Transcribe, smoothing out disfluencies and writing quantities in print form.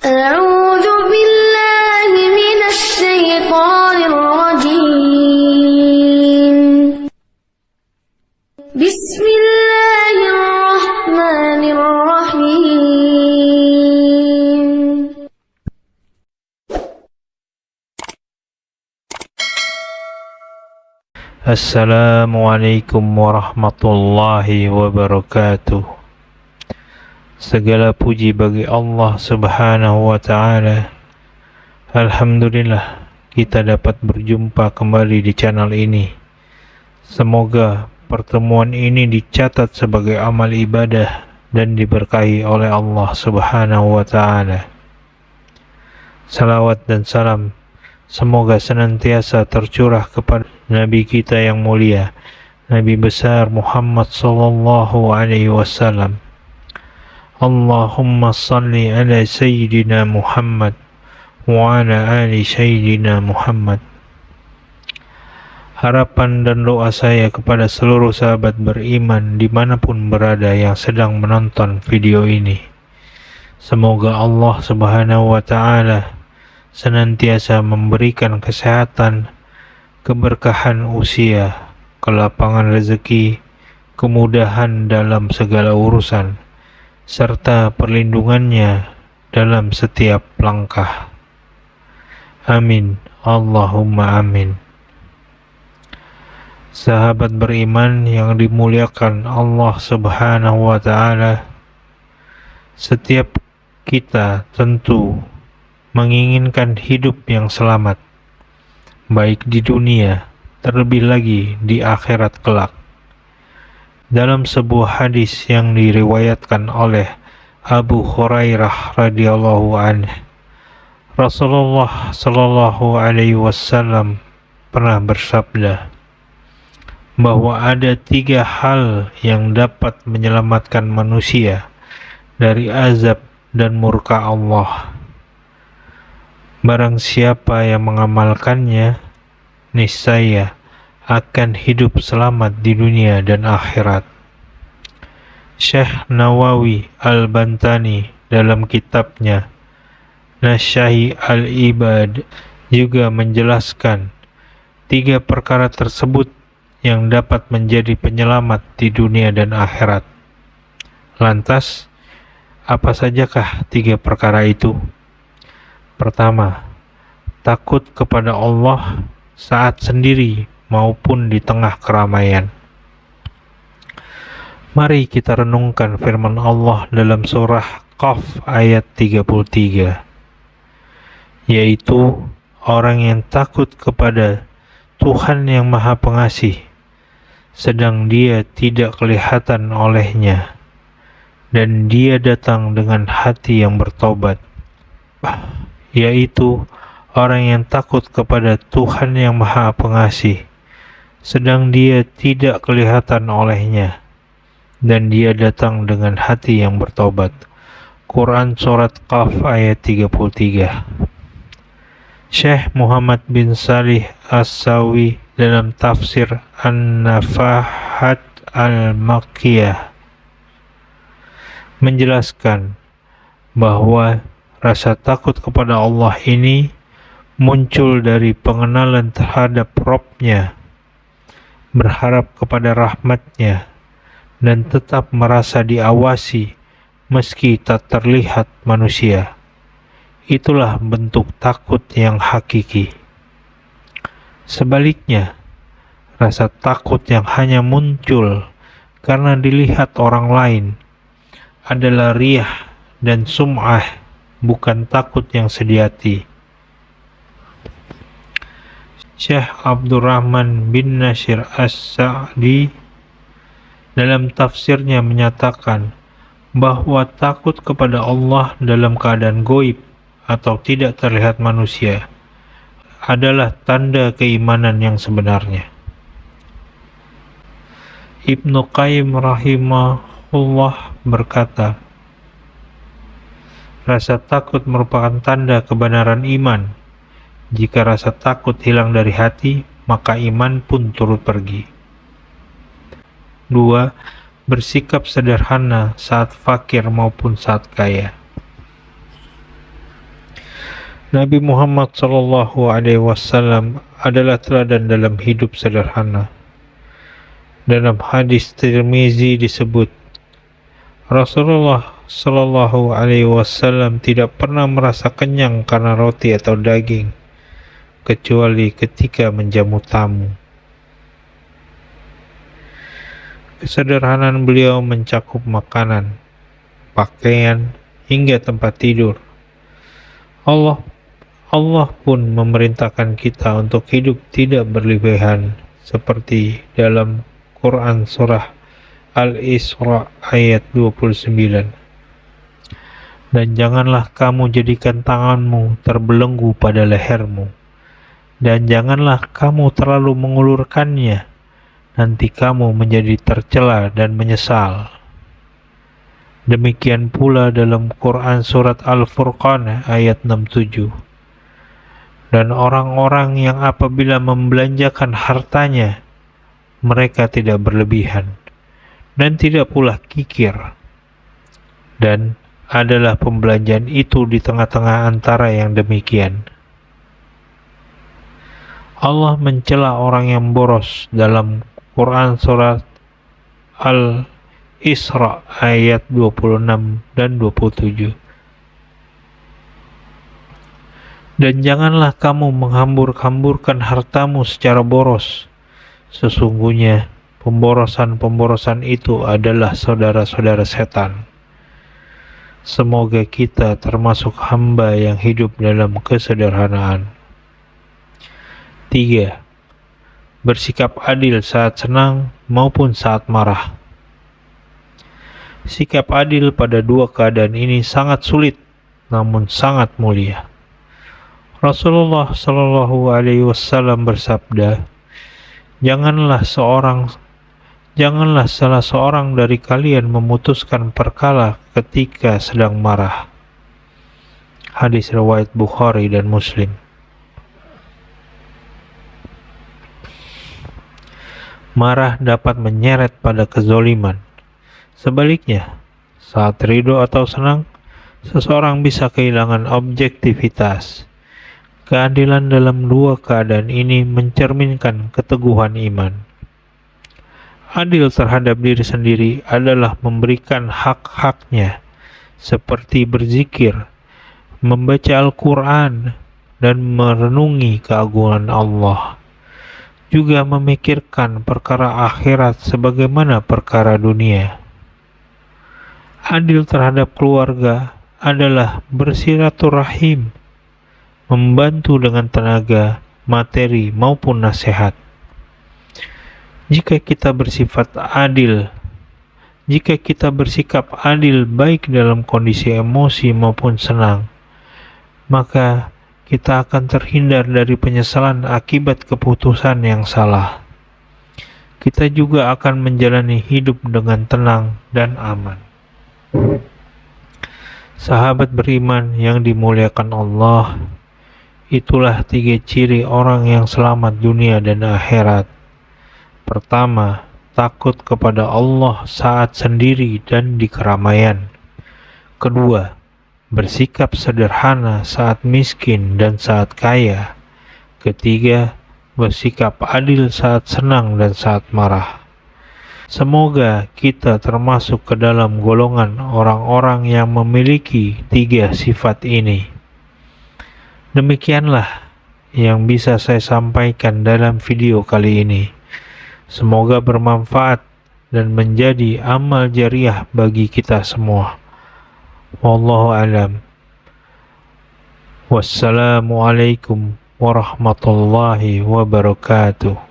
أعوذ بالله من الشيطان الرجيم. بسم الله الرحمن الرحيم. Assalamualaikum warahmatullahi wabarakatuh. Segala puji bagi Allah Subhanahu wa ta'ala. Alhamdulillah kita dapat berjumpa kembali di channel ini. Semoga pertemuan ini dicatat sebagai amal ibadah dan diberkahi oleh Allah Subhanahu wa ta'ala. Salawat dan salam semoga senantiasa tercurah kepada Nabi kita yang mulia, Nabi besar Muhammad sallallahu alaihi wasallam. Allahumma salli ala Sayyidina Muhammad wa ala ali Sayyidina Muhammad. Harapan dan doa saya kepada seluruh sahabat beriman dimanapun berada yang sedang menonton video ini. Semoga Allah Subhanahu wa ta'ala senantiasa memberikan kesehatan, keberkahan usia, kelapangan rezeki, kemudahan dalam segala urusan, serta perlindungannya dalam setiap langkah. Amin. Allahumma amin. Sahabat beriman yang dimuliakan Allah Subhanahu wa ta'ala, setiap kita tentu menginginkan hidup yang selamat, baik di dunia, terlebih lagi di akhirat kelak. Dalam sebuah hadis yang diriwayatkan oleh Abu Hurairah radhiyallahu anhu, Rasulullah sallallahu alaihi wasallam pernah bersabda bahwa ada 3 hal yang dapat menyelamatkan manusia dari azab dan murka Allah. Barang siapa yang mengamalkannya, niscaya akan hidup selamat di dunia dan akhirat. Syekh Nawawi Al-Bantani dalam kitabnya Nasyahi Al-Ibad juga menjelaskan 3 perkara tersebut yang dapat menjadi penyelamat di dunia dan akhirat. Lantas, apa sajakah 3 perkara itu? Pertama, takut kepada Allah saat sendiri maupun di tengah keramaian. Mari kita renungkan firman Allah dalam surah Qaf ayat 33, yaitu orang yang takut kepada Tuhan yang Maha Pengasih, sedang dia tidak kelihatan olehnya, dan dia datang dengan hati yang bertobat, yaitu orang yang takut kepada Tuhan yang Maha Pengasih, sedang dia tidak kelihatan olehnya, dan dia datang dengan hati yang bertobat. Quran Surat Qaf ayat 33. Syekh Muhammad bin Salih As-Sawi dalam tafsir An-Nafahat Al-Makkiyah menjelaskan bahwa rasa takut kepada Allah ini muncul dari pengenalan terhadap Rabb-Nya, berharap kepada rahmat-Nya, dan tetap merasa diawasi meski tak terlihat manusia. Itulah bentuk takut yang hakiki. Sebaliknya, rasa takut yang hanya muncul karena dilihat orang lain adalah riyah dan sum'ah, bukan takut yang sejati. Syekh Abdurrahman bin Nasir As-Sa'di dalam tafsirnya menyatakan bahwa takut kepada Allah dalam keadaan goib atau tidak terlihat manusia adalah tanda keimanan yang sebenarnya. Ibnu Qayyim rahimahullah berkata, rasa takut merupakan tanda kebenaran iman. Jika rasa takut hilang dari hati, maka iman pun turut pergi. 2. Bersikap sederhana saat fakir maupun saat kaya. Nabi Muhammad SAW adalah teladan dalam hidup sederhana. Dalam hadis Tirmizi disebut, Rasulullah SAW tidak pernah merasa kenyang karena roti atau daging, kecuali ketika menjamu tamu. Kesederhanaan beliau mencakup makanan, pakaian, hingga tempat tidur. Allah pun memerintahkan kita untuk hidup tidak berlebihan, seperti dalam Quran Surah Al-Isra ayat 29. Dan janganlah kamu jadikan tanganmu terbelenggu pada lehermu, dan janganlah kamu terlalu mengulurkannya, nanti kamu menjadi tercela dan menyesal. Demikian pula dalam Quran Surat Al-Furqan ayat 67. Dan orang-orang yang apabila membelanjakan hartanya, mereka tidak berlebihan, dan tidak pula kikir. Dan adalah pembelanjaan itu di tengah-tengah antara yang demikian. Allah mencela orang yang boros dalam Quran Surat Al-Isra ayat 26 dan 27. Dan janganlah kamu menghambur-hamburkan hartamu secara boros. Sesungguhnya pemborosan itu adalah saudara-saudara setan. Semoga kita termasuk hamba yang hidup dalam kesederhanaan. 3. Bersikap adil saat senang maupun saat marah. Sikap adil pada dua keadaan ini sangat sulit, namun sangat mulia. Rasulullah SAW bersabda, Janganlah salah seorang dari kalian memutuskan perkara ketika sedang marah. Hadis riwayat Bukhari dan Muslim. Marah dapat menyeret pada kezoliman. Sebaliknya, saat ridho atau senang, seseorang bisa kehilangan objektivitas. Keadilan dalam dua keadaan ini mencerminkan keteguhan iman. Adil terhadap diri sendiri adalah memberikan hak-haknya, seperti berzikir, membaca Al-Quran, dan merenungi keagungan Allah. Juga memikirkan perkara akhirat sebagaimana perkara dunia. Adil terhadap keluarga adalah bersilaturahim, membantu dengan tenaga, materi, maupun nasihat. Jika kita bersikap adil baik dalam kondisi emosi maupun senang, maka kita akan terhindar dari penyesalan akibat keputusan yang salah. Kita juga akan menjalani hidup dengan tenang dan aman. Sahabat beriman yang dimuliakan Allah, itulah 3 ciri orang yang selamat dunia dan akhirat. Pertama, takut kepada Allah saat sendiri dan di keramaian. Kedua, bersikap sederhana saat miskin dan saat kaya. Ketiga, bersikap adil saat senang dan saat marah. Semoga kita termasuk ke dalam golongan orang-orang yang memiliki 3 sifat ini. Demikianlah yang bisa saya sampaikan dalam video kali ini. Semoga bermanfaat dan menjadi amal jariah bagi kita semua. Wallahu a'lam. Wassalamualaikum warahmatullahi wabarakatuh.